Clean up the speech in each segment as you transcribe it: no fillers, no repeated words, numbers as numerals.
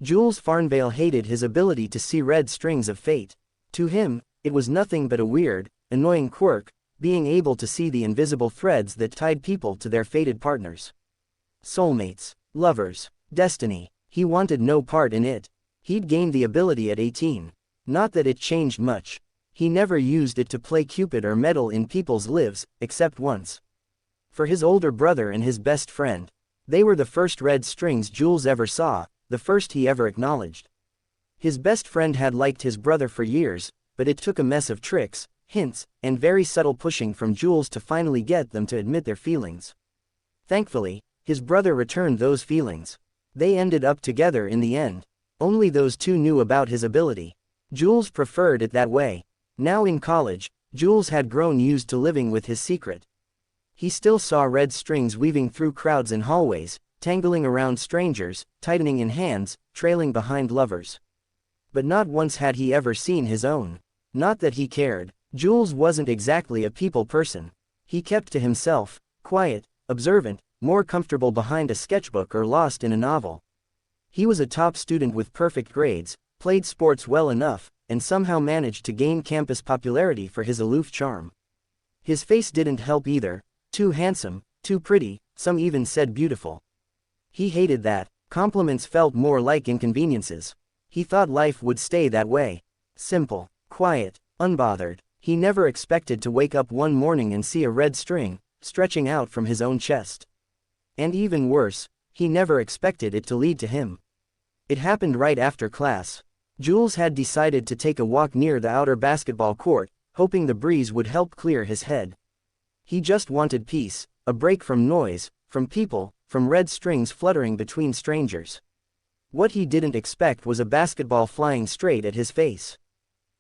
Jules Farnvale hated his ability to see red strings of fate. To him, it was nothing but a weird, annoying quirk, being able to see the invisible threads that tied people to their fated partners. Soulmates, lovers, destiny. He wanted no part in it. He'd gained the ability at 18. Not that it changed much. He never used it to play Cupid or meddle in people's lives, except once. For his older brother and his best friend. They were the first red strings Jules ever saw, the first he ever acknowledged. His best friend had liked his brother for years, but it took a mess of tricks, hints, and very subtle pushing from Jules to finally get them to admit their feelings. Thankfully, his brother returned those feelings. They ended up together in the end. Only those two knew about his ability. Jules preferred it that way. Now in college, Jules had grown used to living with his secret. He still saw red strings weaving through crowds and hallways, tangling around strangers, tightening in hands, trailing behind lovers. But not once had he ever seen his own. Not that he cared. Jules wasn't exactly a people person. He kept to himself, quiet, observant, more comfortable behind a sketchbook or lost in a novel. He was a top student with perfect grades, played sports well enough, and somehow managed to gain campus popularity for his aloof charm. His face didn't help either. Too handsome, too pretty, some even said beautiful. He hated that. Compliments felt more like inconveniences. He thought life would stay that way. Simple, quiet, unbothered. He never expected to wake up one morning and see a red string, stretching out from his own chest. And even worse, he never expected it to lead to him. It happened right after class. Jules had decided to take a walk near the outer basketball court, hoping the breeze would help clear his head. He just wanted peace, a break from noise, from people, from red strings fluttering between strangers. What he didn't expect was a basketball flying straight at his face.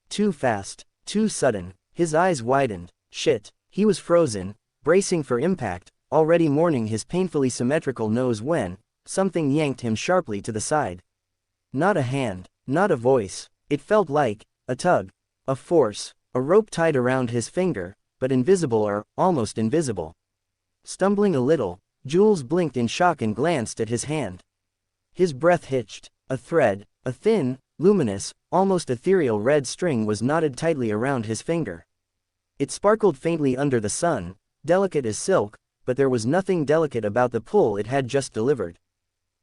Too fast, too sudden. His eyes widened. Shit, he was frozen, bracing for impact, already mourning his painfully symmetrical nose when something yanked him sharply to the side. Not a hand, not a voice. It felt like a tug, a force, a rope tied around his finger, but invisible or almost invisible. Stumbling a little, Jules blinked in shock and glanced at his hand. His breath hitched. A thread, a thin, luminous, almost ethereal red string was knotted tightly around his finger. It sparkled faintly under the sun, delicate as silk, but there was nothing delicate about the pull it had just delivered.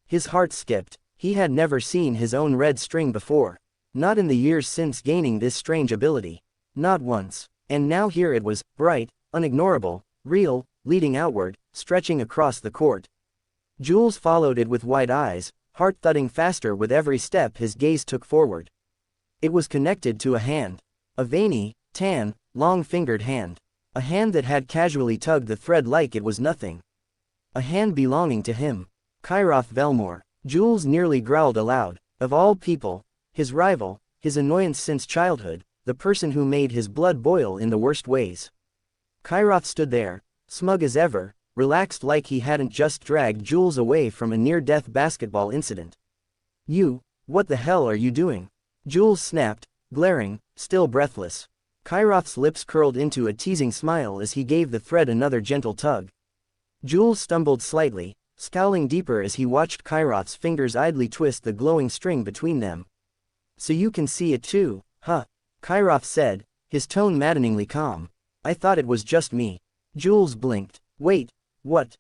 His heart skipped. He had never seen his own red string before. Not in the years since gaining this strange ability. Not once. And now here it was, bright, unignorable, real, leading outward, stretching across the court. Jules followed it with wide eyes, heart thudding faster with every step his gaze took forward. It was connected to a hand. A veiny, tan, long-fingered hand. A hand that had casually tugged the thread like it was nothing. A hand belonging to him. Kyroth Velmore. Jules nearly growled aloud. Of all people, his rival, his annoyance since childhood, the person who made his blood boil in the worst ways. Kyroth stood there, smug as ever, relaxed like he hadn't just dragged Jules away from a near-death basketball incident. "You, what the hell are you doing?" Jules snapped, glaring, still breathless. Kyroth's lips curled into a teasing smile as he gave the thread another gentle tug. Jules stumbled slightly, scowling deeper as he watched Kyroth's fingers idly twist the glowing string between them. "So you can see it too, huh?" Kyroth said, his tone maddeningly calm. "I thought it was just me." Jules blinked. "Wait, what?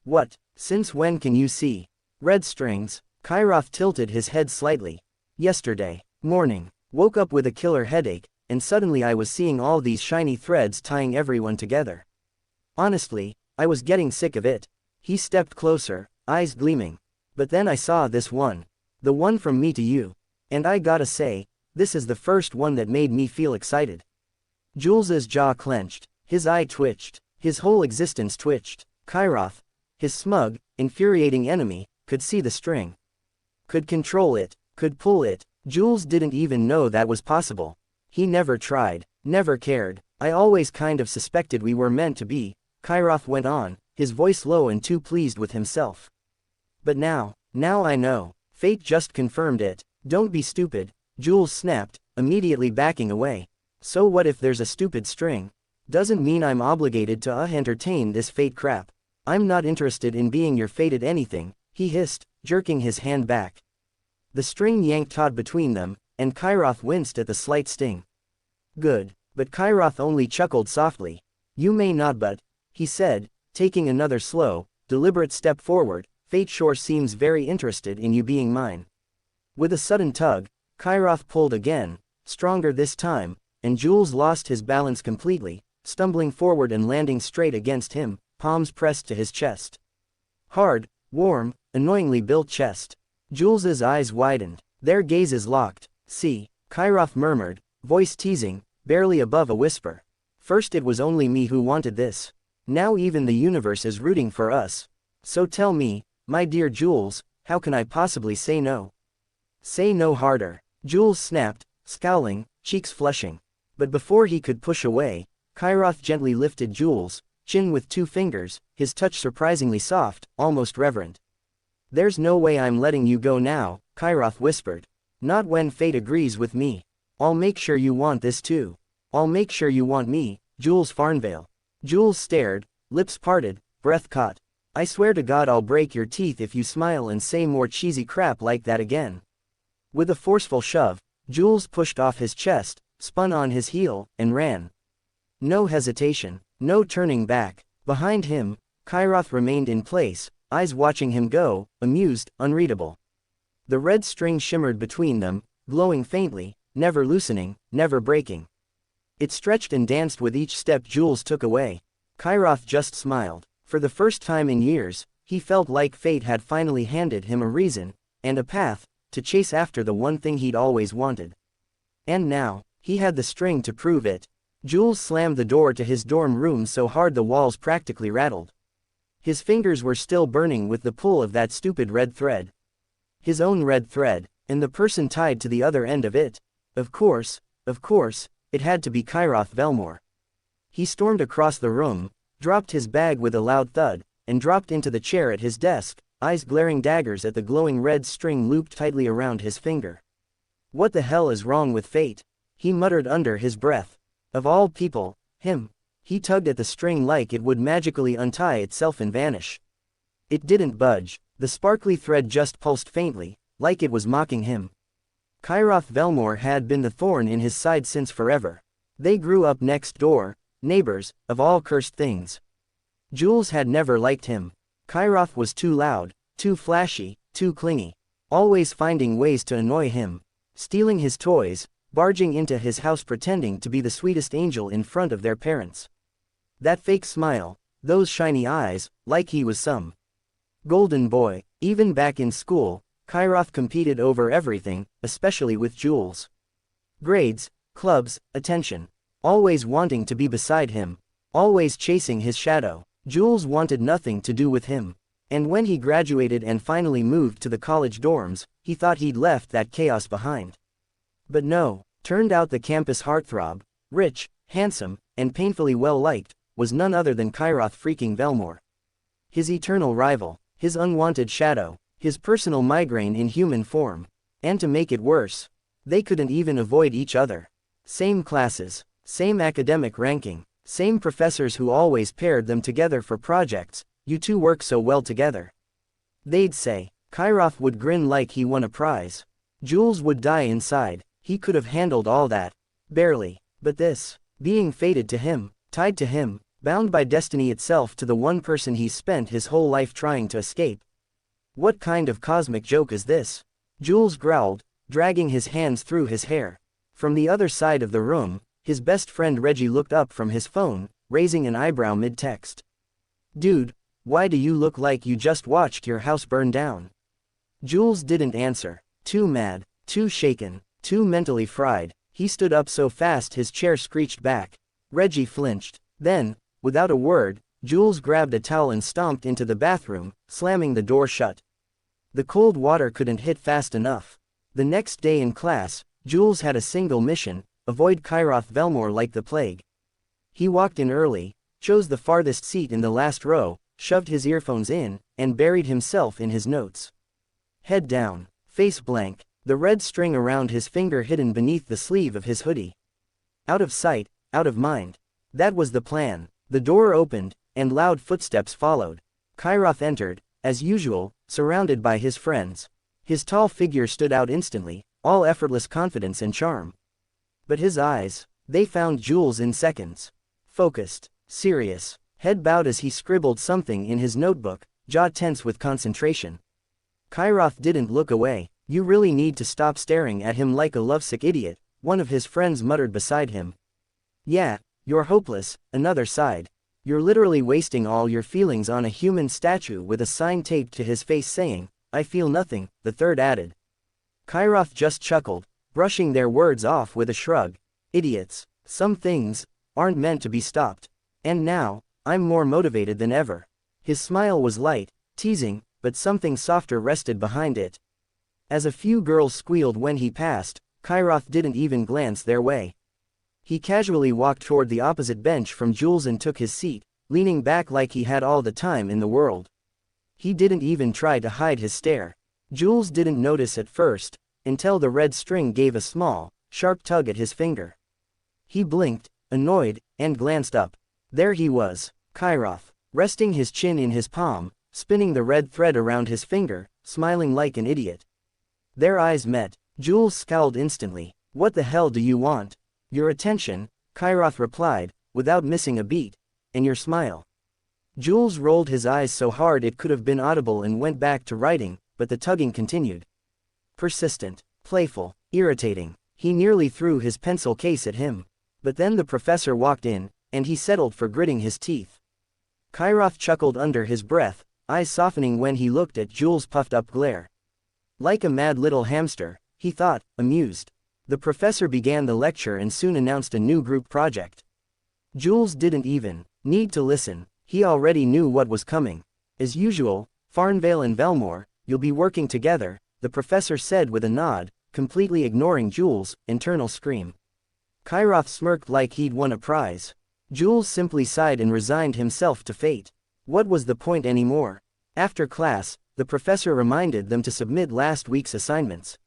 What? Since when can you see red strings?" Kyroth tilted his head slightly. "Yesterday morning. Woke up with a killer headache, and suddenly I was seeing all these shiny threads tying everyone together. Honestly, I was getting sick of it." He stepped closer, eyes gleaming. "But then I saw this one. The one from me to you. And I gotta say, this is the first one that made me feel excited." Jules's jaw clenched, his eye twitched, his whole existence twitched. Kyroth, his smug, infuriating enemy, could see the string. Could control it, could pull it. Jules didn't even know that was possible. He never tried, never cared. "I always kind of suspected we were meant to be," Kyroth went on, his voice low and too pleased with himself. "But now I know. Fate just confirmed it." "Don't be stupid," Jules snapped, immediately backing away. "So what if there's a stupid string? Doesn't mean I'm obligated to entertain this fate crap. I'm not interested in being your fated anything," he hissed, jerking his hand back. The string yanked taut between them, and Kairoth winced at the slight sting. Good. But Kairoth only chuckled softly. You may not, but, he said, taking another slow, deliberate step forward, fate sure seems very interested in you being mine. With a sudden tug, Kairoth pulled again, stronger this time, and Jules lost his balance completely, stumbling forward and landing straight against him, palms pressed to his chest. Hard, warm, annoyingly built chest. Jules's eyes widened, their gazes locked. See, Kairoth murmured, voice teasing, barely above a whisper. First it was only me who wanted this. Now even the universe is rooting for us. So tell me, my dear Jules, how can I possibly say no? Say no harder. Jules snapped, scowling, cheeks flushing. But before he could push away, Kairoth gently lifted Jules' chin with 2 fingers, his touch surprisingly soft, almost reverent. There's no way I'm letting you go now, Kairoth whispered. Not when fate agrees with me. I'll make sure you want this too. I'll make sure you want me, Jules Farnvale. Jules stared, lips parted, breath caught. I swear to God I'll break your teeth if you smile and say more cheesy crap like that again. With a forceful shove, Jules pushed off his chest, spun on his heel, and ran. No hesitation, no turning back. Behind him, Kairoth remained in place, eyes watching him go, amused, unreadable. The red string shimmered between them, glowing faintly, never loosening, never breaking. It stretched and danced with each step Jules took away. Kairoth just smiled. For the first time in years, he felt like fate had finally handed him a reason, and a path, to chase after the one thing he'd always wanted. And now, he had the string to prove it. Jules slammed the door to his dorm room so hard the walls practically rattled. His fingers were still burning with the pull of that stupid red thread. His own red thread, and the person tied to the other end of it. Of course, it had to be Kairoth Velmore. He stormed across the room, dropped his bag with a loud thud, and dropped into the chair at his desk, eyes glaring daggers at the glowing red string looped tightly around his finger. What the hell is wrong with fate? He muttered under his breath. Of all people, him. He tugged at the string like it would magically untie itself and vanish. It didn't budge. The sparkly thread just pulsed faintly, like it was mocking him. Kairoth Velmore had been the thorn in his side since forever. They grew up next door, neighbors, of all cursed things. Jules had never liked him. Kairoth was too loud, too flashy, too clingy. Always finding ways to annoy him. Stealing his toys, barging into his house pretending to be the sweetest angel in front of their parents. That fake smile, those shiny eyes, like he was some golden boy. Even back in school, Kairoth competed over everything, especially with Jules. Grades, clubs, attention. Always wanting to be beside him. Always chasing his shadow. Jules wanted nothing to do with him. And when he graduated and finally moved to the college dorms, he thought he'd left that chaos behind. But no, turned out the campus heartthrob, rich, handsome, and painfully well-liked, was none other than Kairoth freaking Velmore. His eternal rival, his unwanted shadow, his personal migraine in human form. And to make it worse, they couldn't even avoid each other. Same classes, same academic ranking, same professors who always paired them together for projects. You two work so well together. They'd say. Kairoth would grin like he won a prize. Jules would die inside. He could have handled all that. Barely. But this, being fated to him, tied to him, bound by destiny itself to the one person he spent his whole life trying to escape. What kind of cosmic joke is this? Jules growled, dragging his hands through his hair. From the other side of the room, his best friend Reggie looked up from his phone, raising an eyebrow mid-text. Dude, why do you look like you just watched your house burn down? Jules didn't answer. Too mad, too shaken, too mentally fried. He stood up so fast his chair screeched back. Reggie flinched. Then, without a word, Jules grabbed a towel and stomped into the bathroom, slamming the door shut. The cold water couldn't hit fast enough. The next day in class, Jules had a single mission: avoid Kairoth Velmore like the plague. He walked in early, chose the farthest seat in the last row, shoved his earphones in, and buried himself in his notes. Head down, face blank, the red string around his finger hidden beneath the sleeve of his hoodie. Out of sight, out of mind. That was the plan. The door opened, and loud footsteps followed. Kairoth entered, as usual, surrounded by his friends. His tall figure stood out instantly, all effortless confidence and charm. But his eyes, they found Jules in seconds. Focused, serious, head bowed as he scribbled something in his notebook, jaw tense with concentration. Kyroth didn't look away. "You really need to stop staring at him like a lovesick idiot," one of his friends muttered beside him. "Yeah, you're hopeless," another sighed. "You're literally wasting all your feelings on a human statue with a sign taped to his face saying, 'I feel nothing,'" the third added. Kyroth just chuckled, brushing their words off with a shrug. "Idiots. Some things aren't meant to be stopped. And now, I'm more motivated than ever." His smile was light, teasing, but something softer rested behind it. As a few girls squealed when he passed, Kyroth didn't even glance their way. He casually walked toward the opposite bench from Jules and took his seat, leaning back like he had all the time in the world. He didn't even try to hide his stare. Jules didn't notice at first, until the red string gave a small, sharp tug at his finger. He blinked, annoyed, and glanced up. There he was, Kyroth, resting his chin in his palm, spinning the red thread around his finger, smiling like an idiot. Their eyes met. Jules scowled instantly. "What the hell do you want?" "Your attention," Kyroth replied, without missing a beat. "And your smile." Jules rolled his eyes so hard it could have been audible and went back to writing, but the tugging continued. Persistent, playful, irritating. He nearly threw his pencil case at him. But then the professor walked in, and he settled for gritting his teeth. Kyroth chuckled under his breath, eyes softening when he looked at Jules' puffed-up glare. Like a mad little hamster, he thought, amused. The professor began the lecture and soon announced a new group project. Jules didn't even need to listen. He already knew what was coming. "As usual, Farnvale and Velmore, you'll be working together," the professor said with a nod, completely ignoring Jules' internal scream. Kyroth smirked like he'd won a prize. Jules simply sighed and resigned himself to fate. What was the point anymore? After class, the professor reminded them to submit last week's assignments.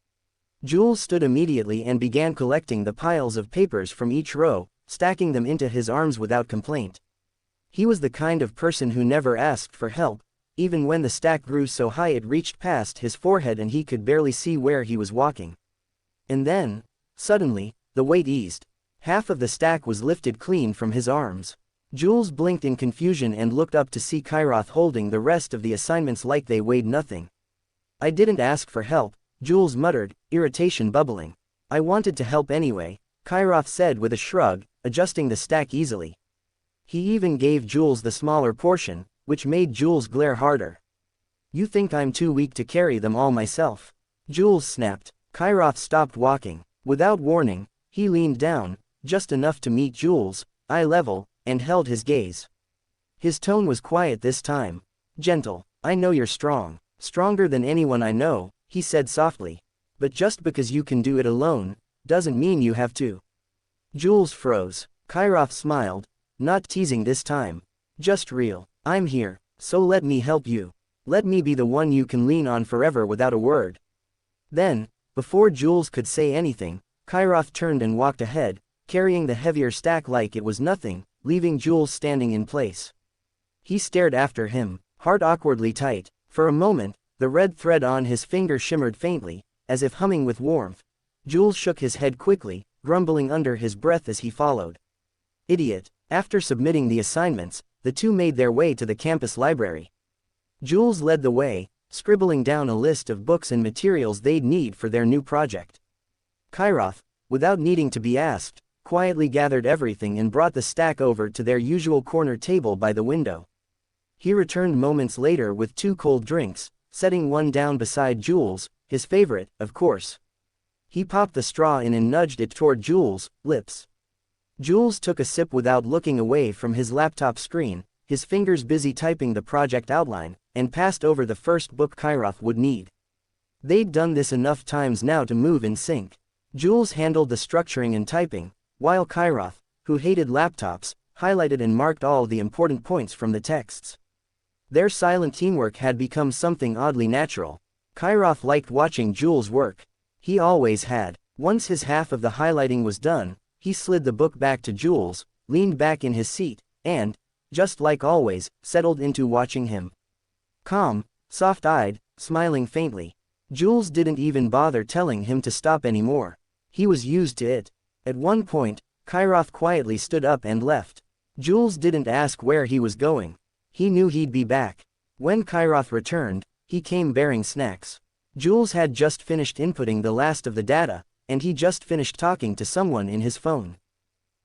Jules stood immediately and began collecting the piles of papers from each row, stacking them into his arms without complaint. He was the kind of person who never asked for help, even when the stack grew so high it reached past his forehead and he could barely see where he was walking. And then, suddenly, the weight eased. Half of the stack was lifted clean from his arms. Jules blinked in confusion and looked up to see Kyroth holding the rest of the assignments like they weighed nothing. "I didn't ask for help," Jules muttered, irritation bubbling. "I wanted to help anyway," Kyroth said with a shrug, adjusting the stack easily. He even gave Jules the smaller portion, which made Jules glare harder. "You think I'm too weak to carry them all myself?" Jules snapped. Kyroth stopped walking. Without warning, he leaned down, just enough to meet Jules' eye level, and held his gaze. His tone was quiet this time. "Gentle. I know you're strong. Stronger than anyone I know," he said softly. "But just because you can do it alone, doesn't mean you have to." Jules froze. Kyroth smiled. "Not teasing this time. Just real. I'm here, so let me help you. Let me be the one you can lean on forever without a word." Then, before Jules could say anything, Kyroth turned and walked ahead, carrying the heavier stack like it was nothing, leaving Jules standing in place. He stared after him, heart awkwardly tight. For a moment, the red thread on his finger shimmered faintly, as if humming with warmth. Jules shook his head quickly, grumbling under his breath as he followed. Idiot. After submitting the assignments, the two made their way to the campus library. Jules led the way, scribbling down a list of books and materials they'd need for their new project. Kyroth, without needing to be asked, quietly gathered everything and brought the stack over to their usual corner table by the window. He returned moments later with 2 cold drinks, setting one down beside Jules, his favorite, of course. He popped the straw in and nudged it toward Jules' lips. Jules took a sip without looking away from his laptop screen, his fingers busy typing the project outline, and passed over the first book Kyroth would need. They'd done this enough times now to move in sync. Jules handled the structuring and typing, while Kyroth, who hated laptops, highlighted and marked all the important points from the texts. Their silent teamwork had become something oddly natural. Kyroth liked watching Jules work. He always had. Once his half of the highlighting was done, he slid the book back to Jules, leaned back in his seat, and, just like always, settled into watching him. Calm, soft-eyed, smiling faintly. Jules didn't even bother telling him to stop anymore. He was used to it. At one point, Kairoth quietly stood up and left. Jules didn't ask where he was going. He knew he'd be back. When Kairoth returned, he came bearing snacks. Jules had just finished inputting the last of the data, and he just finished talking to someone in his phone.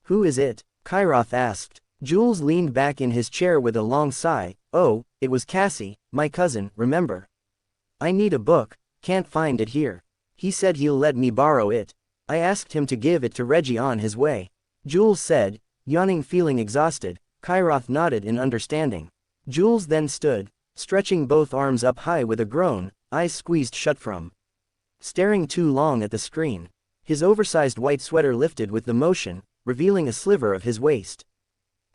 "Who is it?" Kairoth asked. Jules leaned back in his chair with a long sigh. "Oh, it was Cassie, my cousin, remember? I need a book, can't find it here. He said he'll let me borrow it. I asked him to give it to Reggie on his way," Jules said, yawning, feeling exhausted. Kairoth nodded in understanding. Jules then stood, stretching both arms up high with a groan, eyes squeezed shut from staring too long at the screen. His oversized white sweater lifted with the motion, revealing a sliver of his waist.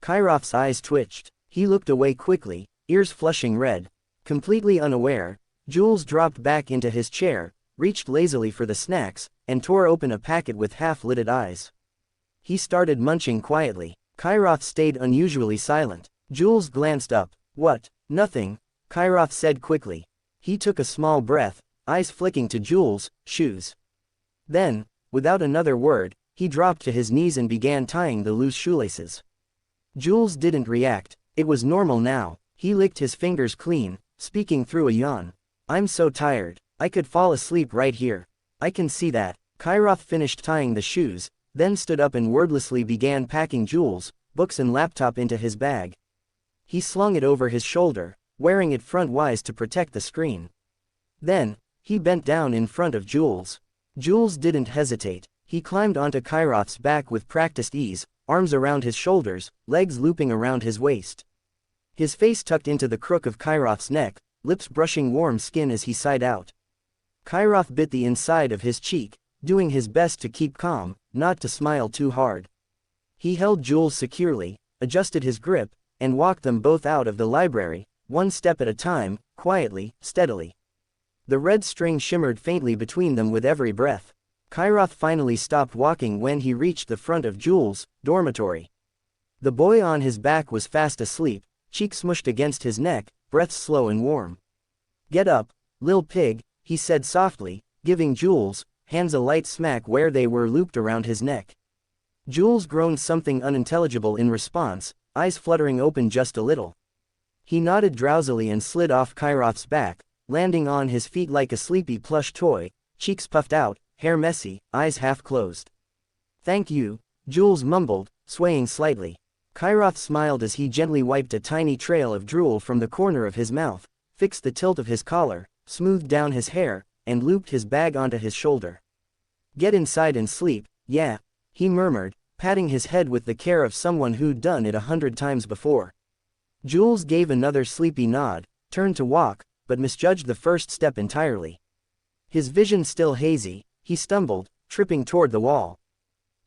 Kairoth's eyes twitched. He looked away quickly, ears flushing red. Completely unaware, Jules dropped back into his chair, reached lazily for the snacks, and tore open a packet with half-lidded eyes. He started munching quietly. Kairoth stayed unusually silent. Jules glanced up. "What?" "Nothing," Kairoth said quickly. He took a small breath, eyes flicking to Jules' shoes. Then, without another word, he dropped to his knees and began tying the loose shoelaces. Jules didn't react. It was normal now. He licked his fingers clean, speaking through a yawn. "I'm so tired. I could fall asleep right here. I can see that." Kairoth finished tying the shoes, then stood up and wordlessly began packing Jules' books and laptop into his bag. He slung it over his shoulder, wearing it front-wise to protect the screen. Then, he bent down in front of Jules. Jules didn't hesitate. He climbed onto Kairoth's back with practiced ease, arms around his shoulders, legs looping around his waist. His face tucked into the crook of Kairoth's neck, lips brushing warm skin as he sighed out. Kairoth bit the inside of his cheek, doing his best to keep calm, not to smile too hard. He held Jules securely, adjusted his grip, and walked them both out of the library, one step at a time, quietly, steadily. The red string shimmered faintly between them with every breath. Kairoth finally stopped walking when he reached the front of Jules' dormitory. The boy on his back was fast asleep, cheek smushed against his neck, breath slow and warm. "Get up, lil pig," he said softly, giving Jules' hands a light smack where they were looped around his neck. Jules groaned something unintelligible in response, eyes fluttering open just a little. He nodded drowsily and slid off Kairoth's back, landing on his feet like a sleepy plush toy, cheeks puffed out, hair messy, eyes half closed. "Thank you," Jules mumbled, swaying slightly. Kairoth smiled as he gently wiped a tiny trail of drool from the corner of his mouth, fixed the tilt of his collar, smoothed down his hair, and looped his bag onto his shoulder. "Get inside and sleep, yeah," he murmured, patting his head with the care of someone who'd done it 100 times before. Jules gave another sleepy nod, turned to walk, but misjudged the first step entirely. His vision still hazy, he stumbled, tripping toward the wall.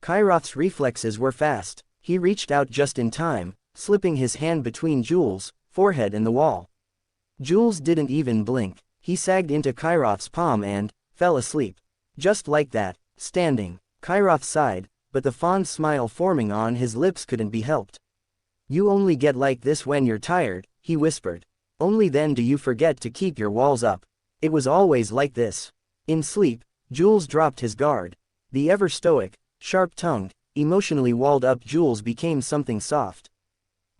Kairoth's reflexes were fast. He reached out just in time, slipping his hand between Jules' forehead and the wall. Jules didn't even blink. He sagged into Kairoth's palm and fell asleep. Just like that, standing. Kairoth sighed, but the fond smile forming on his lips couldn't be helped. "You only get like this when you're tired," he whispered. "Only then do you forget to keep your walls up. It was always like this." In sleep, Jules dropped his guard. The ever-stoic, sharp-tongued, emotionally walled-up Jules became something soft.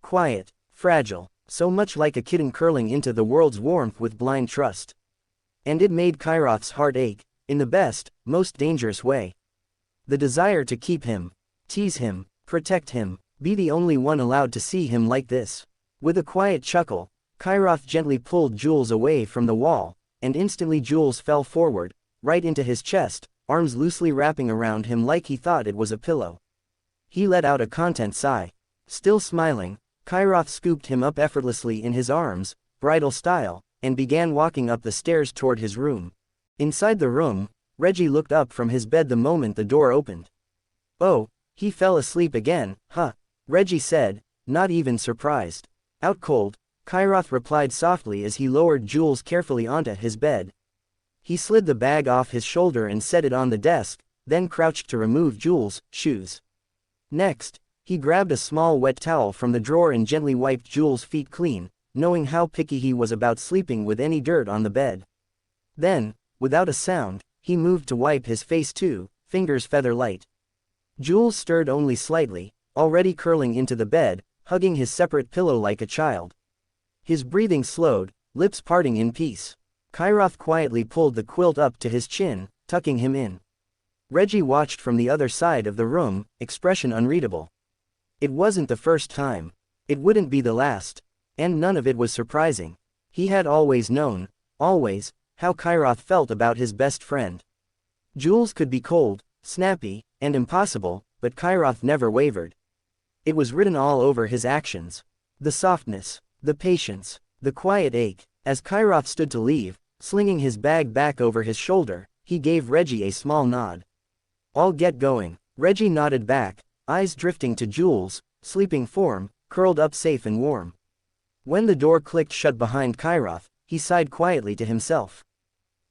Quiet, fragile, so much like a kitten curling into the world's warmth with blind trust. And it made Kairoth's heart ache, in the best, most dangerous way. The desire to keep him, tease him, protect him, be the only one allowed to see him like this. With a quiet chuckle, Kairoth gently pulled Jules away from the wall, and instantly Jules fell forward, right into his chest, arms loosely wrapping around him like he thought it was a pillow. He let out a content sigh. Still smiling, Kairoth scooped him up effortlessly in his arms, bridal style, and began walking up the stairs toward his room. Inside the room, Reggie looked up from his bed the moment the door opened. "Oh, he fell asleep again, huh?" Reggie said, not even surprised. "Out cold," Kairoth replied softly as he lowered Jules carefully onto his bed. He slid the bag off his shoulder and set it on the desk, then crouched to remove Jules' shoes. Next, he grabbed a small wet towel from the drawer and gently wiped Jules' feet clean, knowing how picky he was about sleeping with any dirt on the bed. Then, Without a sound, he moved to wipe his face too, fingers feather light. Jules stirred only slightly, already curling into the bed, hugging his separate pillow like a child. His breathing slowed, lips parting in peace. Kairoth quietly pulled the quilt up to his chin, tucking him in. Reggie watched from the other side of the room, expression unreadable. It wasn't the first time. It wouldn't be the last. And none of it was surprising. He had always known, always, how Kairoth felt about his best friend. Jules could be cold, snappy, and impossible, but Kairoth never wavered. It was written all over his actions. The softness, the patience, the quiet ache. As Kairoth stood to leave, slinging his bag back over his shoulder, he gave Reggie a small nod. "I'll get going." Reggie nodded back, eyes drifting to Jules, sleeping form, curled up safe and warm. When the door clicked shut behind Kairoth, he sighed quietly to himself.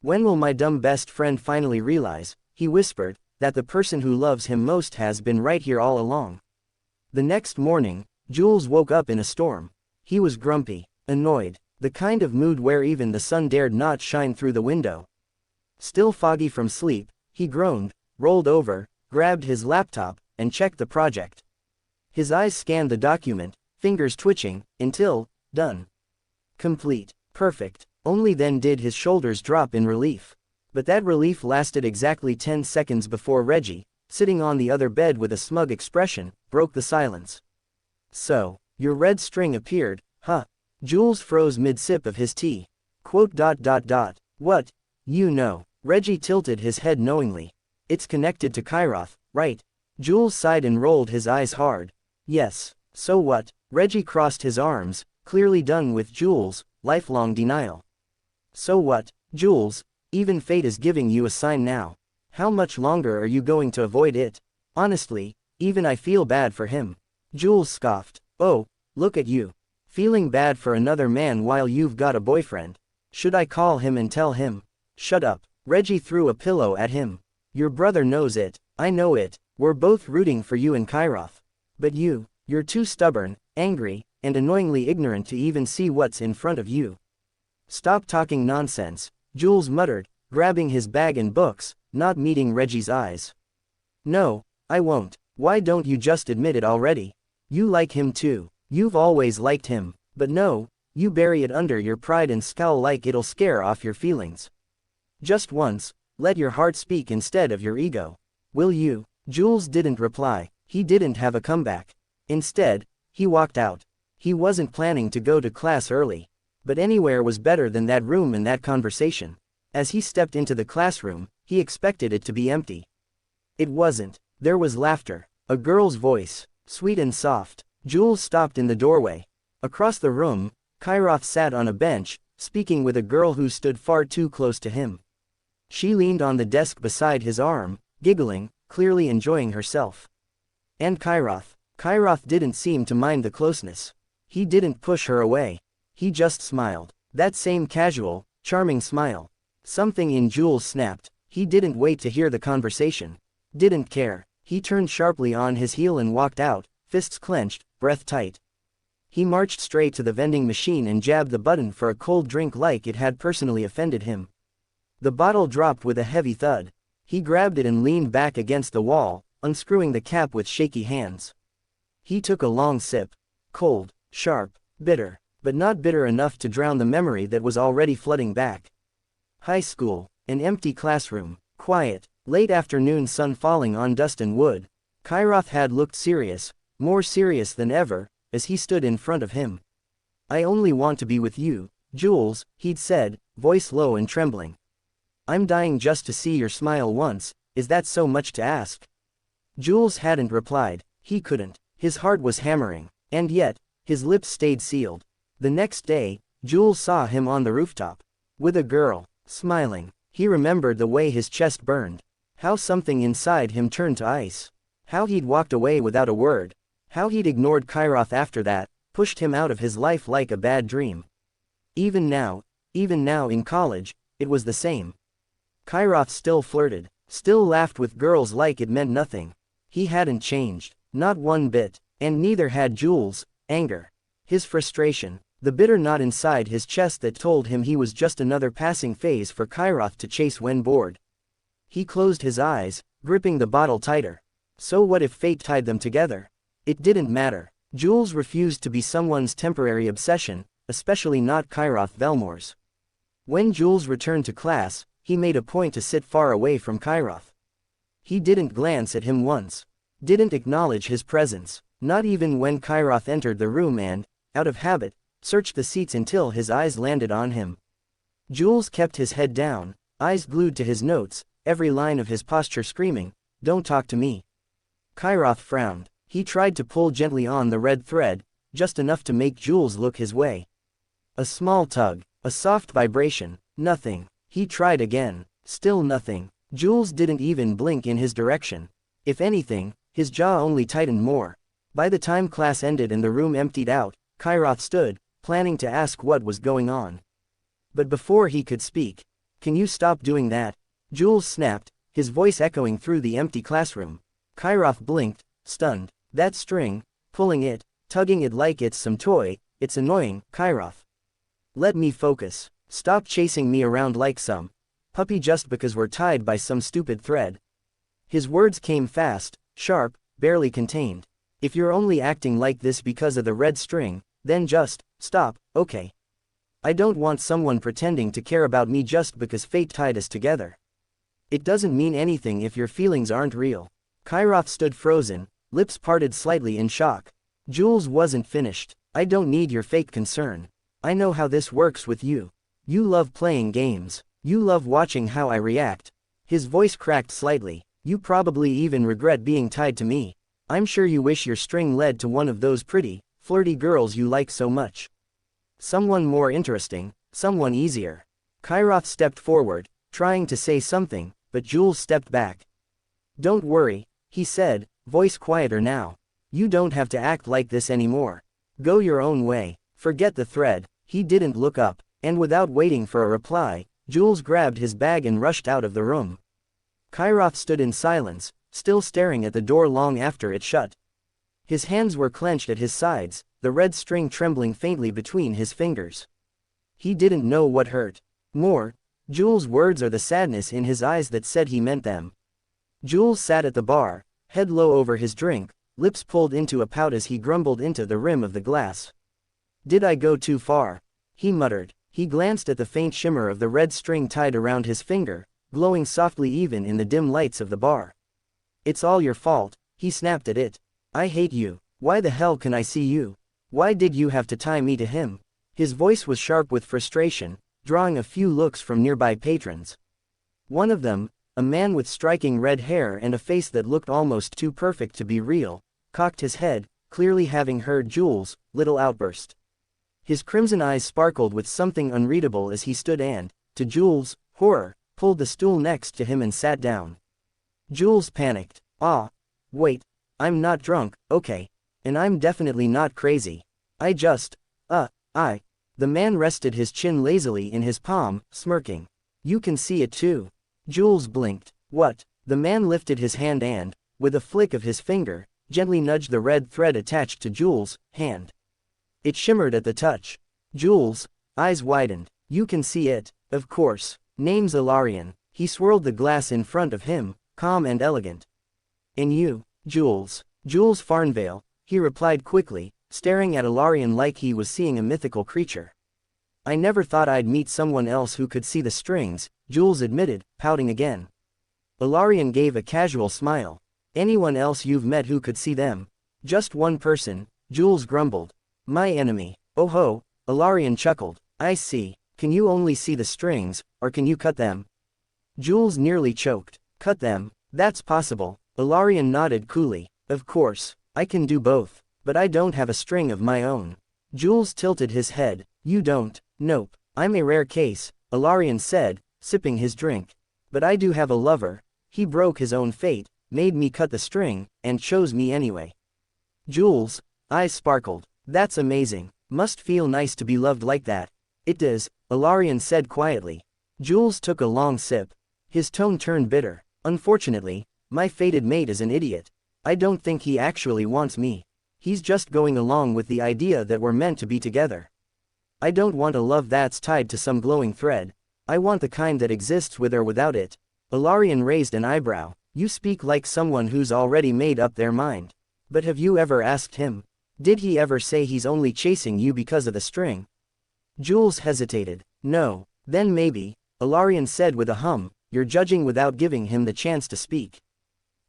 "When will my dumb best friend finally realize," he whispered, "that the person who loves him most has been right here all along?" The next morning, Jules woke up in a storm. He was grumpy, annoyed, the kind of mood where even the sun dared not shine through the window. Still foggy from sleep, he groaned, rolled over, grabbed his laptop, and checked the project. His eyes scanned the document, fingers twitching, until, done. Complete. Perfect. Only then did his shoulders drop in relief. But that relief lasted exactly 10 seconds before Reggie, sitting on the other bed with a smug expression, broke the silence. "So, your red string appeared, huh?" Jules froze mid-sip of his tea. "What? You know." Reggie tilted his head knowingly. "It's connected to Kairoth, right?" Jules sighed and rolled his eyes hard. "Yes. So what?" Reggie crossed his arms, clearly done with Jules' lifelong denial. "So what, Jules? Even fate is giving you a sign now. How much longer are you going to avoid it? Honestly, even I feel bad for him." Jules scoffed. "Oh, look at you. Feeling bad for another man while you've got a boyfriend. Should I call him and tell him?" "Shut up." Reggie threw a pillow at him. "Your brother knows it. I know it. We're both rooting for you and Kairoth. But you're too stubborn, angry, and annoyingly ignorant to even see what's in front of you." "Stop talking nonsense," Jules muttered, grabbing his bag and books, not meeting Reggie's eyes. "No, I won't. Why don't you just admit it already? You like him too. You've always liked him. But no, you bury it under your pride and scowl like it'll scare off your feelings. Just once, let your heart speak instead of your ego. Will you?" Jules didn't reply. He didn't have a comeback. Instead, he walked out. He wasn't planning to go to class early. But anywhere was better than that room and that conversation. As he stepped into the classroom, he expected it to be empty. It wasn't. There was laughter. A girl's voice, sweet and soft. Jules stopped in the doorway. Across the room, Kairoth sat on a bench, speaking with a girl who stood far too close to him. She leaned on the desk beside his arm, giggling, clearly enjoying herself. And Kairoth didn't seem to mind the closeness. He didn't push her away. He just smiled. That same casual, charming smile. Something in Jules snapped. He didn't wait to hear the conversation. Didn't care. He turned sharply on his heel and walked out, fists clenched, breath tight. He marched straight to the vending machine and jabbed the button for a cold drink like it had personally offended him. The bottle dropped with a heavy thud. He grabbed it and leaned back against the wall, unscrewing the cap with shaky hands. He took a long sip. Cold, sharp, bitter, but not bitter enough to drown the memory that was already flooding back. High school, an empty classroom, quiet, late afternoon sun falling on dust and wood. Kairoth had looked serious, more serious than ever, as he stood in front of him. "I only want to be with you, Jules," he'd said, voice low and trembling. "I'm dying just to see your smile once. Is that so much to ask?" Jules hadn't replied. He couldn't. His heart was hammering. And yet, his lips stayed sealed. The next day, Jules saw him on the rooftop. With a girl, smiling. He remembered the way his chest burned. How something inside him turned to ice. How he'd walked away without a word. How he'd ignored Kairoth after that, pushed him out of his life like a bad dream. Even now in college, it was the same. Kairoth still flirted, still laughed with girls like it meant nothing. He hadn't changed, not one bit, and neither had Jules. Anger. His frustration. The bitter knot inside his chest that told him he was just another passing phase for Kairoth to chase when bored. He closed his eyes, gripping the bottle tighter. So what if fate tied them together? It didn't matter. Jules refused to be someone's temporary obsession, especially not Kairoth Velmore's. When Jules returned to class, he made a point to sit far away from Kairoth. He didn't glance at him once. Didn't acknowledge his presence, not even when Kairoth entered the room and, out of habit, searched the seats until his eyes landed on him. Jules kept his head down, eyes glued to his notes, every line of his posture screaming, "Don't talk to me." Kairoth frowned. He tried to pull gently on the red thread, just enough to make Jules look his way. A small tug, a soft vibration, nothing. He tried again, still nothing. Jules didn't even blink in his direction. If anything, his jaw only tightened more. By the time class ended and the room emptied out, Kairoth stood, planning to ask what was going on. But before he could speak, "Can you stop doing that?" Jules snapped, his voice echoing through the empty classroom. Kairoth blinked, stunned. "That string, pulling it, tugging it like it's some toy, it's annoying, Kairoth. Let me focus. Stop chasing me around like some puppy just because we're tied by some stupid thread." His words came fast, sharp, barely contained. "If you're only acting like this because of the red string, then just stop, okay? I don't want someone pretending to care about me just because fate tied us together. It doesn't mean anything if your feelings aren't real." Kairoth stood frozen, lips parted slightly in shock. Jules wasn't finished. "I don't need your fake concern. I know how this works with you. You love playing games. You love watching how I react." His voice cracked slightly. "You probably even regret being tied to me. I'm sure you wish your string led to one of those pretty, flirty girls you like so much. Someone more interesting, someone easier." Kairoth stepped forward, trying to say something, but Jules stepped back. "Don't worry," he said, voice quieter now. "You don't have to act like this anymore. Go your own way. Forget the thread." He didn't look up, and without waiting for a reply, Jules grabbed his bag and rushed out of the room. Kairoth stood in silence, still staring at the door long after it shut. His hands were clenched at his sides, the red string trembling faintly between his fingers. He didn't know what hurt more, Jules' words or the sadness in his eyes that said he meant them. Jules sat at the bar, head low over his drink, lips pulled into a pout as he grumbled into the rim of the glass. "Did I go too far?" he muttered. He glanced at the faint shimmer of the red string tied around his finger, glowing softly even in the dim lights of the bar. "It's all your fault," he snapped at it. "I hate you. Why the hell can I see you? Why did you have to tie me to him?" His voice was sharp with frustration, drawing a few looks from nearby patrons. One of them, a man with striking red hair and a face that looked almost too perfect to be real, cocked his head, clearly having heard Jules' little outburst. His crimson eyes sparkled with something unreadable as he stood and, to Jules' horror, pulled the stool next to him and sat down. Jules panicked. "Ah, wait, I'm not drunk, okay? And I'm definitely not crazy. I just, I." The man rested his chin lazily in his palm, smirking. "You can see it too." Jules blinked. "What?" The man lifted his hand and, with a flick of his finger, gently nudged the red thread attached to Jules' hand. It shimmered at the touch. Jules' eyes widened. "You can see it, of course. Name's Ilarion." He swirled the glass in front of him, calm and elegant. "And you, Jules?" "Jules Farnvale," he replied quickly, staring at Ilarion like he was seeing a mythical creature. "I never thought I'd meet someone else who could see the strings," Jules admitted, pouting again. Ilarion gave a casual smile. "Anyone else you've met who could see them?" "Just one person," Jules grumbled. "My enemy." "Oh ho," Ilarion chuckled. "I see. Can you only see the strings, or can you cut them?" Jules nearly choked. "Cut them? That's possible." Ilarion nodded coolly. "Of course, I can do both. But I don't have a string of my own." Jules tilted his head. "You don't?" "Nope. I'm a rare case," Ilarion said, sipping his drink. "But I do have a lover. He broke his own fate, made me cut the string, and chose me anyway." Jules' eyes sparkled. "That's amazing. Must feel nice to be loved like that." "It does," Ilarion said quietly. Jules took a long sip. His tone turned bitter. "Unfortunately, my fated mate is an idiot. I don't think he actually wants me. He's just going along with the idea that we're meant to be together." I don't want a love that's tied to some glowing thread. I want the kind that exists with or without it. Ilarion raised an eyebrow. You speak like someone who's already made up their mind. But have you ever asked him? Did he ever say he's only chasing you because of the string? Jules hesitated. No. Then maybe, Ilarion said with a hum, you're judging without giving him the chance to speak.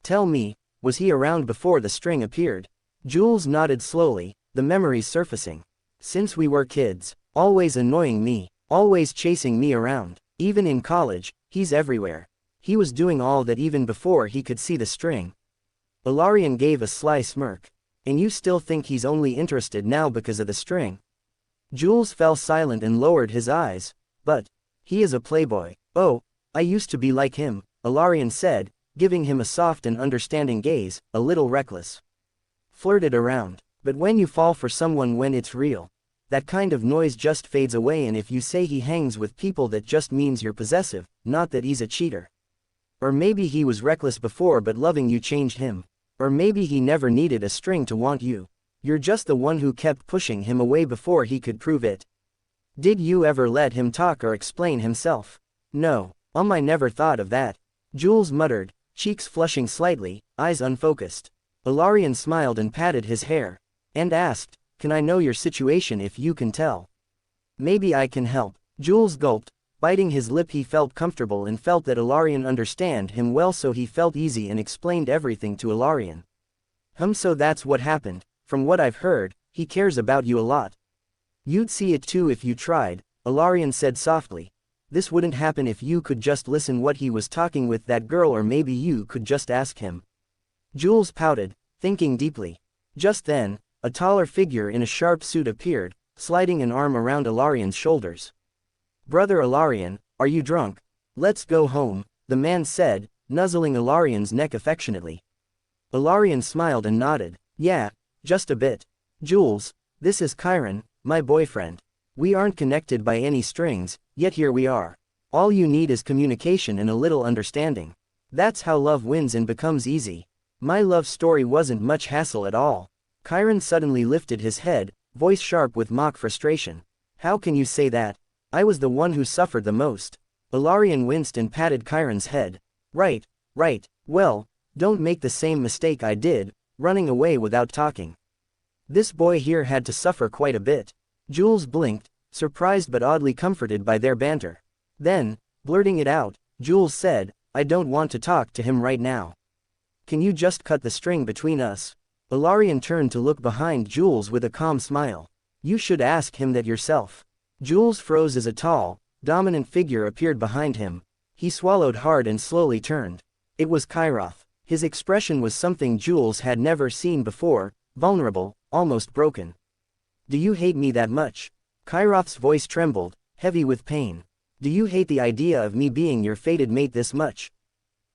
Tell me, was he around before the string appeared? Jules nodded slowly, the memories surfacing. Since we were kids, always annoying me, always chasing me around. Even in college, he's everywhere. He was doing all that even before he could see the string. Ilarion gave a sly smirk. And you still think he's only interested now because of the string? Jules fell silent and lowered his eyes. But he is a playboy. Oh, I used to be like him, Ilarion said, giving him a soft and understanding gaze, a little reckless. Flirted around. But when you fall for someone when it's real, that kind of noise just fades away, and if you say he hangs with people, that just means you're possessive, not that he's a cheater. Or maybe he was reckless before but loving you changed him. Or maybe he never needed a string to want you. You're just the one who kept pushing him away before he could prove it. Did you ever let him talk or explain himself? No, I never thought of that. Jules muttered, cheeks flushing slightly, eyes unfocused. Ilarion smiled and patted his hair. And asked, can I know your situation if you can tell? Maybe I can help. Jules gulped, biting his lip. He felt comfortable and felt that Ilarion understand him well, so he felt easy and explained everything to Ilarion. So that's what happened. From what I've heard, he cares about you a lot. You'd see it too if you tried, Ilarion said softly. This wouldn't happen if you could just listen what he was talking with that girl, or maybe you could just ask him. Jules pouted, thinking deeply. Just then, a taller figure in a sharp suit appeared, sliding an arm around Ilarion's shoulders. Brother Ilarion, are you drunk? Let's go home, the man said, nuzzling Ilarion's neck affectionately. Ilarion smiled and nodded. Yeah, just a bit. Jules, this is Chiron, my boyfriend. We aren't connected by any strings, yet here we are. All you need is communication and a little understanding. That's how love wins and becomes easy. My love story wasn't much hassle at all. Chiron suddenly lifted his head, voice sharp with mock frustration. How can you say that? I was the one who suffered the most. Ilarion winced and patted Chiron's head. Right. Well, don't make the same mistake I did, running away without talking. This boy here had to suffer quite a bit. Jules blinked, surprised but oddly comforted by their banter. Then, blurting it out, Jules said, I don't want to talk to him right now. Can you just cut the string between us? Ilarion turned to look behind Jules with a calm smile. You should ask him that yourself. Jules froze as a tall, dominant figure appeared behind him. He swallowed hard and slowly turned. It was Chiron. His expression was something Jules had never seen before, vulnerable, almost broken. Do you hate me that much? Chiron's voice trembled, heavy with pain. Do you hate the idea of me being your fated mate this much?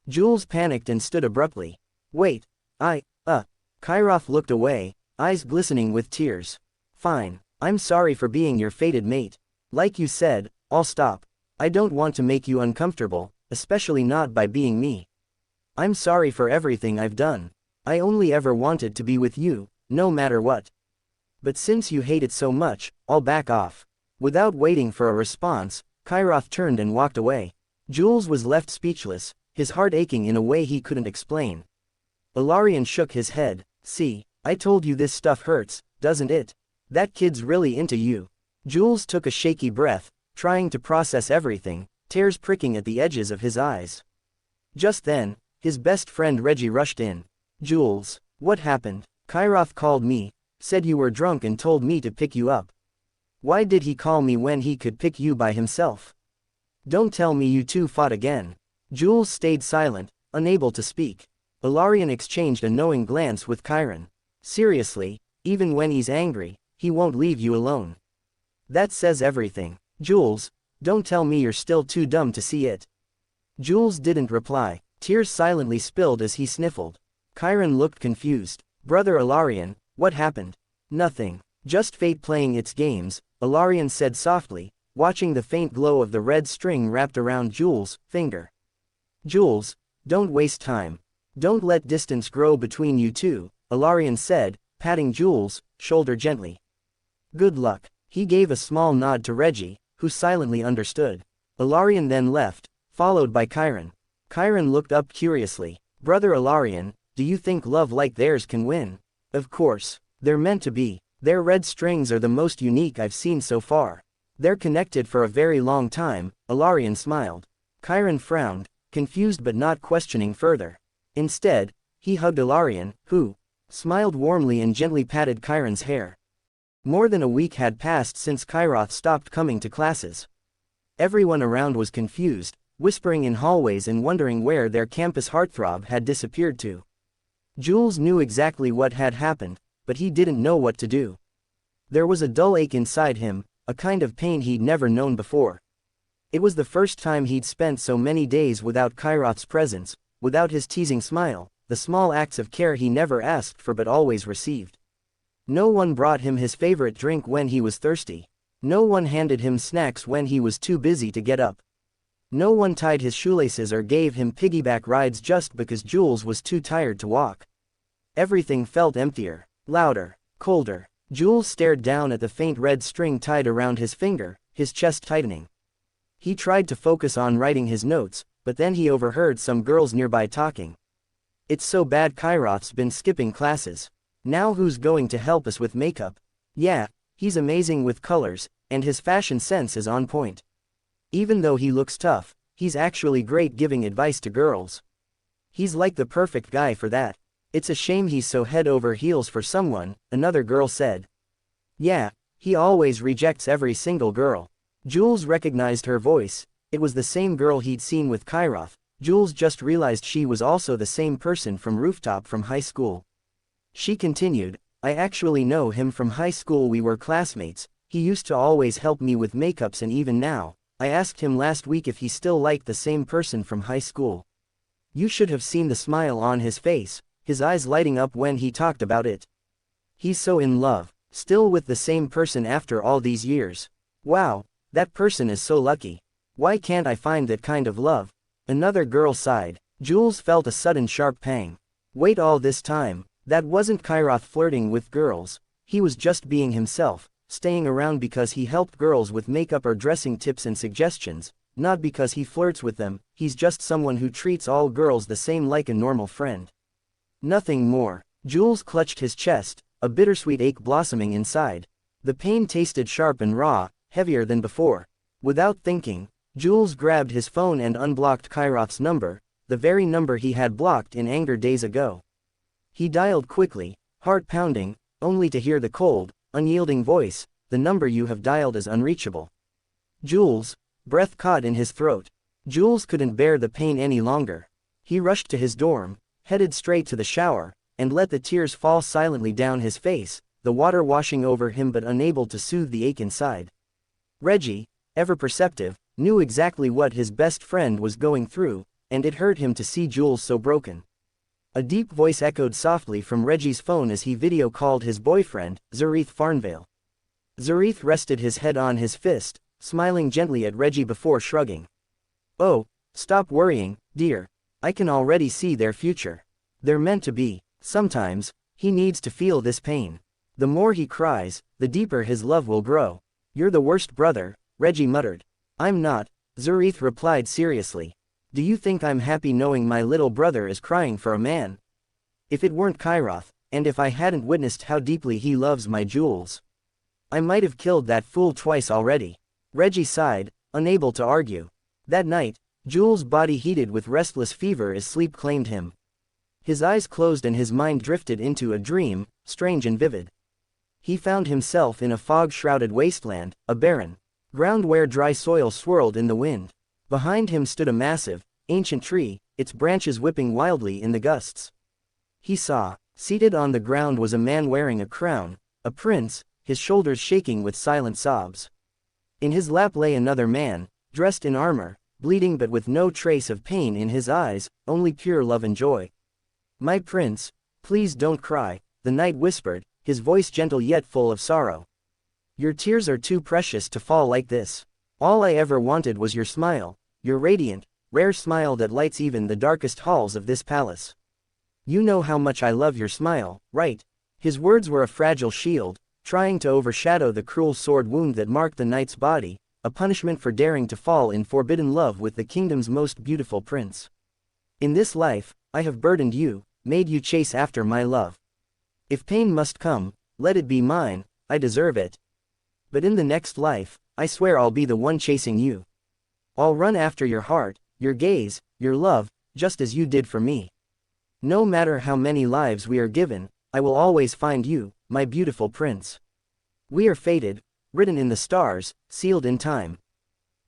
Jules panicked and stood abruptly. Wait, Chiron looked away, eyes glistening with tears. Fine, I'm sorry for being your fated mate. Like you said, I'll stop. I don't want to make you uncomfortable, especially not by being me. I'm sorry for everything I've done. I only ever wanted to be with you, no matter what. But since you hate it so much, I'll back off. Without waiting for a response, Chiron turned and walked away. Jules was left speechless, his heart aching in a way he couldn't explain. Ilarion shook his head. See, I told you this stuff hurts, doesn't it? That kid's really into you. Jules took a shaky breath, trying to process everything, tears pricking at the edges of his eyes. Just then, his best friend Reggie rushed in. Jules, what happened? Chiron called me, said you were drunk and told me to pick you up. Why did he call me when he could pick you by himself? Don't tell me you two fought again. Jules stayed silent, unable to speak. Ilarion exchanged a knowing glance with Chiron. Seriously, even when he's angry, he won't leave you alone. That says everything. Jules, don't tell me you're still too dumb to see it. Jules didn't reply. Tears silently spilled as he sniffled. Chiron looked confused. Brother Ilarion, what happened? Nothing. Just fate playing its games, Ilarion said softly, watching the faint glow of the red string wrapped around Jules' finger. Jules, don't waste time. Don't let distance grow between you two, Ilarion said, patting Jules' shoulder gently. Good luck. He gave a small nod to Reggie, who silently understood. Ilarion then left, followed by Chiron. Chiron looked up curiously. Brother Ilarion, do you think love like theirs can win? Of course. They're meant to be. Their red strings are the most unique I've seen so far. They're connected for a very long time, Ilarion smiled. Chiron frowned, confused but not questioning further. Instead, he hugged Ilarion, who smiled warmly and gently patted Chiron's hair. More than a week had passed since Kairoth stopped coming to classes. Everyone around was confused, whispering in hallways and wondering where their campus heartthrob had disappeared to. Jules knew exactly what had happened, but he didn't know what to do. There was a dull ache inside him, a kind of pain he'd never known before. It was the first time he'd spent so many days without Kairoth's presence, without his teasing smile, the small acts of care he never asked for but always received. No one brought him his favorite drink when he was thirsty. No one handed him snacks when he was too busy to get up. No one tied his shoelaces or gave him piggyback rides just because Jules was too tired to walk. Everything felt emptier, louder, colder. Jules stared down at the faint red string tied around his finger, his chest tightening. He tried to focus on writing his notes, but then he overheard some girls nearby talking. It's so bad Kairoth's been skipping classes. Now who's going to help us with makeup? Yeah, he's amazing with colors, and his fashion sense is on point. Even though he looks tough, he's actually great giving advice to girls. He's like the perfect guy for that. It's a shame he's so head over heels for someone, another girl said. Yeah, he always rejects every single girl. Jules recognized her voice. It was the same girl he'd seen with Kairoth. Jules just realized she was also the same person from rooftop from high school. She continued, I actually know him from high school, we were classmates. He used to always help me with makeups, and even now, I asked him last week if he still liked the same person from high school. You should have seen the smile on his face, his eyes lighting up when he talked about it. He's so in love, still with the same person after all these years. Wow, that person is so lucky. Why can't I find that kind of love? Another girl sighed. Jules felt a sudden sharp pang. Wait, all this time, that wasn't Kairoth flirting with girls. He was just being himself, staying around because he helped girls with makeup or dressing tips and suggestions, not because he flirts with them. He's just someone who treats all girls the same, like a normal friend. Nothing more. Jules clutched his chest, a bittersweet ache blossoming inside. The pain tasted sharp and raw, heavier than before. Without thinking, Jules grabbed his phone and unblocked Kairoth's number, the very number he had blocked in anger days ago. He dialed quickly, heart pounding, only to hear the cold, unyielding voice, the number you have dialed is unreachable. Jules, breath caught in his throat. Jules couldn't bear the pain any longer. He rushed to his dorm, headed straight to the shower, and let the tears fall silently down his face, the water washing over him but unable to soothe the ache inside. Reggie, ever perceptive, knew exactly what his best friend was going through, and it hurt him to see Jules so broken. A deep voice echoed softly from Reggie's phone as he video called his boyfriend, Zareth Farnvale. Zareth rested his head on his fist, smiling gently at Reggie before shrugging. Oh, stop worrying, dear. I can already see their future. They're meant to be. Sometimes, he needs to feel this pain. The more he cries, the deeper his love will grow. You're the worst brother, Reggie muttered. I'm not, Zareth replied seriously. Do you think I'm happy knowing my little brother is crying for a man? If it weren't Kairoth, and if I hadn't witnessed how deeply he loves my Jules, I might have killed that fool twice already. Reggie sighed, unable to argue. That night, Jules' body heated with restless fever as sleep claimed him. His eyes closed and his mind drifted into a dream, strange and vivid. He found himself in a fog-shrouded wasteland, a barren ground where dry soil swirled in the wind. Behind him stood a massive, ancient tree, its branches whipping wildly in the gusts. He saw, seated on the ground was a man wearing a crown, a prince, his shoulders shaking with silent sobs. In his lap lay another man, dressed in armor, bleeding but with no trace of pain in his eyes, only pure love and joy. My prince, please don't cry, the knight whispered, his voice gentle yet full of sorrow. Your tears are too precious to fall like this. All I ever wanted was your smile, your radiant, rare smile that lights even the darkest halls of this palace. You know how much I love your smile, right? His words were a fragile shield, trying to overshadow the cruel sword wound that marked the knight's body, a punishment for daring to fall in forbidden love with the kingdom's most beautiful prince. In this life, I have burdened you, made you chase after my love. If pain must come, let it be mine, I deserve it. But in the next life, I swear I'll be the one chasing you. I'll run after your heart, your gaze, your love, just as you did for me. No matter how many lives we are given, I will always find you, my beautiful prince. We are fated, written in the stars, sealed in time.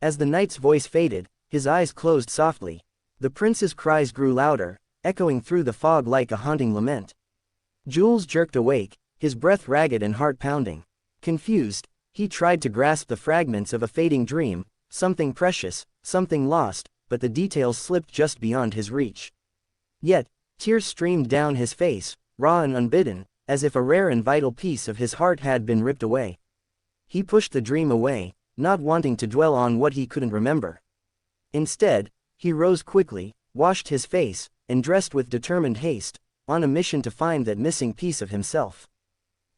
As the knight's voice faded, his eyes closed softly. The prince's cries grew louder, echoing through the fog like a haunting lament. Jules jerked awake, his breath ragged and heart pounding. Confused, he tried to grasp the fragments of a fading dream, something precious, something lost, but the details slipped just beyond his reach. Yet, tears streamed down his face, raw and unbidden, as if a rare and vital piece of his heart had been ripped away. He pushed the dream away, not wanting to dwell on what he couldn't remember. Instead, he rose quickly, washed his face, and dressed with determined haste, on a mission to find that missing piece of himself.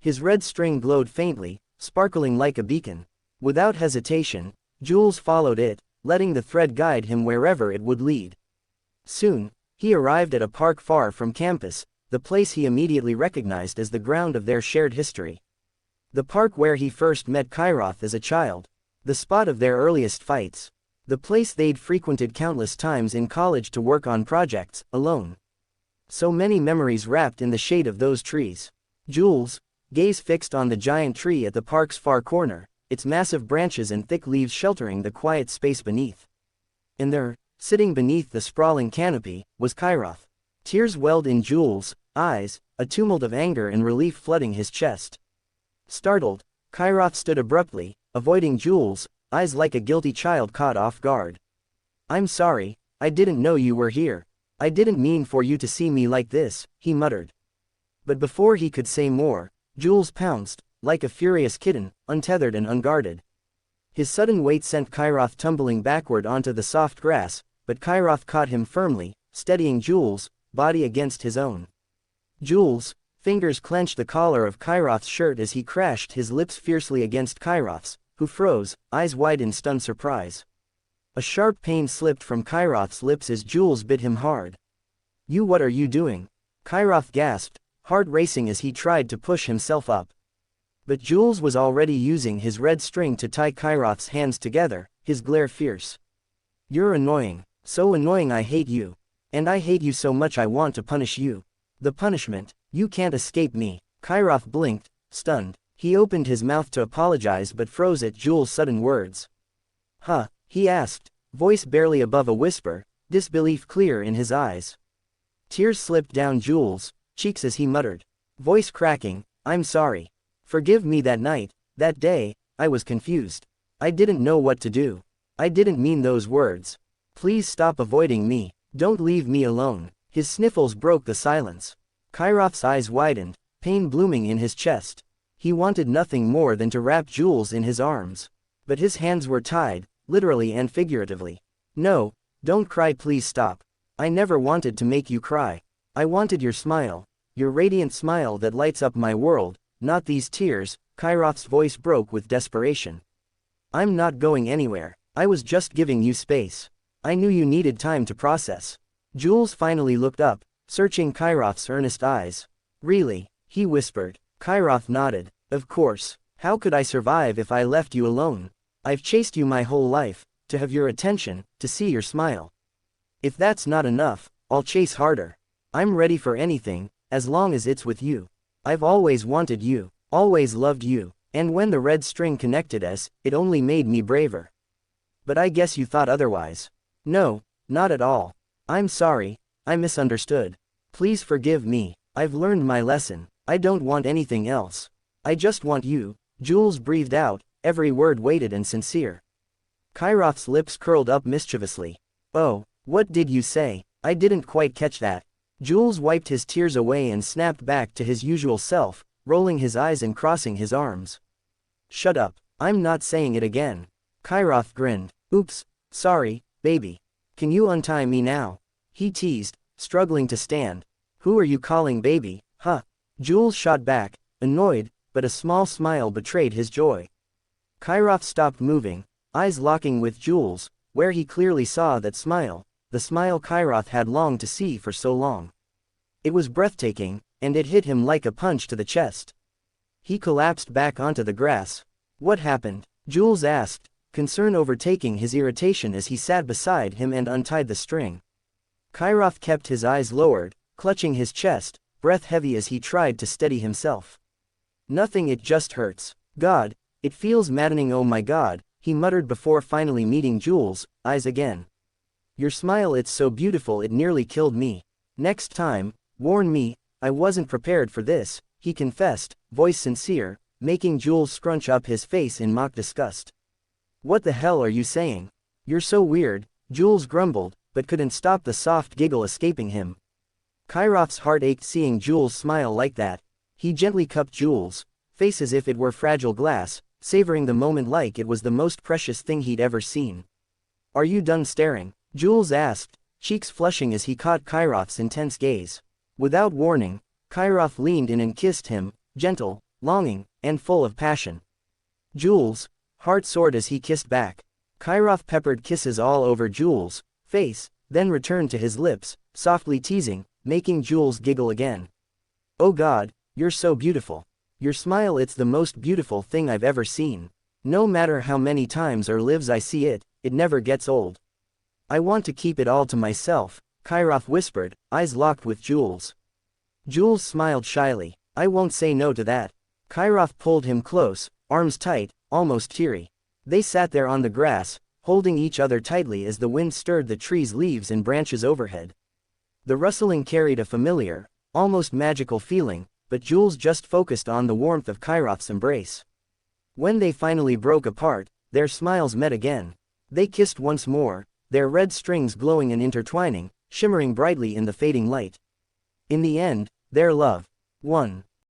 His red string glowed faintly, sparkling like a beacon. Without hesitation, Jules followed it, letting the thread guide him wherever it would lead. Soon, he arrived at a park far from campus, the place he immediately recognized as the ground of their shared history. The park where he first met Kairoth as a child. The spot of their earliest fights. The place they'd frequented countless times in college to work on projects, alone. So many memories wrapped in the shade of those trees. Jules, gaze fixed on the giant tree at the park's far corner, its massive branches and thick leaves sheltering the quiet space beneath. And there, sitting beneath the sprawling canopy, was Kairoth. Tears welled in Jules' eyes, a tumult of anger and relief flooding his chest. Startled, Kairoth stood abruptly, avoiding Jules' eyes like a guilty child caught off guard. "I'm sorry, I didn't know you were here. I didn't mean for you to see me like this," he muttered. But before he could say more, Jules pounced, like a furious kitten, untethered and unguarded. His sudden weight sent Kairoth tumbling backward onto the soft grass, but Kairoth caught him firmly, steadying Jules' body against his own. Jules' fingers clenched the collar of Kairoth's shirt as he crashed his lips fiercely against Kairoth's, who froze, eyes wide in stunned surprise. A sharp pain slipped from Kairoth's lips as Jules bit him hard. What are you doing?" Kairoth gasped, heart racing as he tried to push himself up. But Jules was already using his red string to tie Kairoth's hands together, his glare fierce. "You're annoying, so annoying I hate you. And I hate you so much I want to punish you. The punishment, you can't escape me." Kairoth blinked, stunned. He opened his mouth to apologize but froze at Jules' sudden words. "Huh?" he asked, voice barely above a whisper, disbelief clear in his eyes. Tears slipped down Jules' cheeks as he muttered, voice cracking, "I'm sorry. Forgive me that night, that day, I was confused. I didn't know what to do. I didn't mean those words. Please stop avoiding me, don't leave me alone." His sniffles broke the silence. Kairoth's eyes widened, pain blooming in his chest. He wanted nothing more than to wrap Jules in his arms. But his hands were tied, literally and figuratively. "No, don't cry, please stop. I never wanted to make you cry. I wanted your smile, your radiant smile that lights up my world, not these tears." Kairoth's voice broke with desperation. "I'm not going anywhere, I was just giving you space. I knew you needed time to process." Jules finally looked up, searching Kairoth's earnest eyes. "Really?" he whispered. Kairoth nodded. "Of course. How could I survive if I left you alone? I've chased you my whole life, to have your attention, to see your smile. If that's not enough, I'll chase harder. I'm ready for anything, as long as it's with you. I've always wanted you, always loved you, and when the red string connected us, it only made me braver. But I guess you thought otherwise." "No, not at all. I'm sorry, I misunderstood. Please forgive me, I've learned my lesson. I don't want anything else. I just want you." Jules breathed out, every word weighted and sincere. Kairoth's lips curled up mischievously. "Oh, what did you say? I didn't quite catch that." Jules wiped his tears away and snapped back to his usual self, rolling his eyes and crossing his arms. "Shut up, I'm not saying it again." Kairoth grinned. "Oops, sorry, baby. Can you untie me now?" he teased, struggling to stand. "Who are you calling baby, huh?" Jules shot back, annoyed, but a small smile betrayed his joy. Kairoth stopped moving, eyes locking with Jules, where he clearly saw that smile, the smile Kairoth had longed to see for so long. It was breathtaking, and it hit him like a punch to the chest. He collapsed back onto the grass. What happened? Jules asked, concern overtaking his irritation as he sat beside him and untied the string. Kairoth kept his eyes lowered, clutching his chest, breath heavy as he tried to steady himself. Nothing, it just hurts. God, it feels maddening, oh my God, he muttered before finally meeting Jules' eyes again. Your smile, it's so beautiful it nearly killed me. Next time, warn me, I wasn't prepared for this, he confessed, voice sincere, making Jules scrunch up his face in mock disgust. What the hell are you saying? You're so weird, Jules grumbled, but couldn't stop the soft giggle escaping him. Kairoth's heart ached seeing Jules smile like that. He gently cupped Jules' face as if it were fragile glass, savoring the moment like it was the most precious thing he'd ever seen. Are you done staring? Jules asked, cheeks flushing as he caught Kairoth's intense gaze. Without warning, Kairoth leaned in and kissed him, gentle, longing, and full of passion. Jules' heart soared as he kissed back. Kairoth peppered kisses all over Jules' face, then returned to his lips, softly teasing, making Jules giggle again. Oh God, you're so beautiful. Your smile, it's the most beautiful thing I've ever seen. No matter how many times or lives I see it, it never gets old. I want to keep it all to myself, Kairoth whispered, eyes locked with Jules. Jules smiled shyly. I won't say no to that. Kairoth pulled him close, arms tight, almost teary. They sat there on the grass, holding each other tightly as the wind stirred the trees' leaves and branches overhead. The rustling carried a familiar, almost magical feeling, but Jules just focused on the warmth of Kairoth's embrace. When they finally broke apart, their smiles met again. They kissed once more, their red strings glowing and intertwining, shimmering brightly in the fading light. In the end, their love won.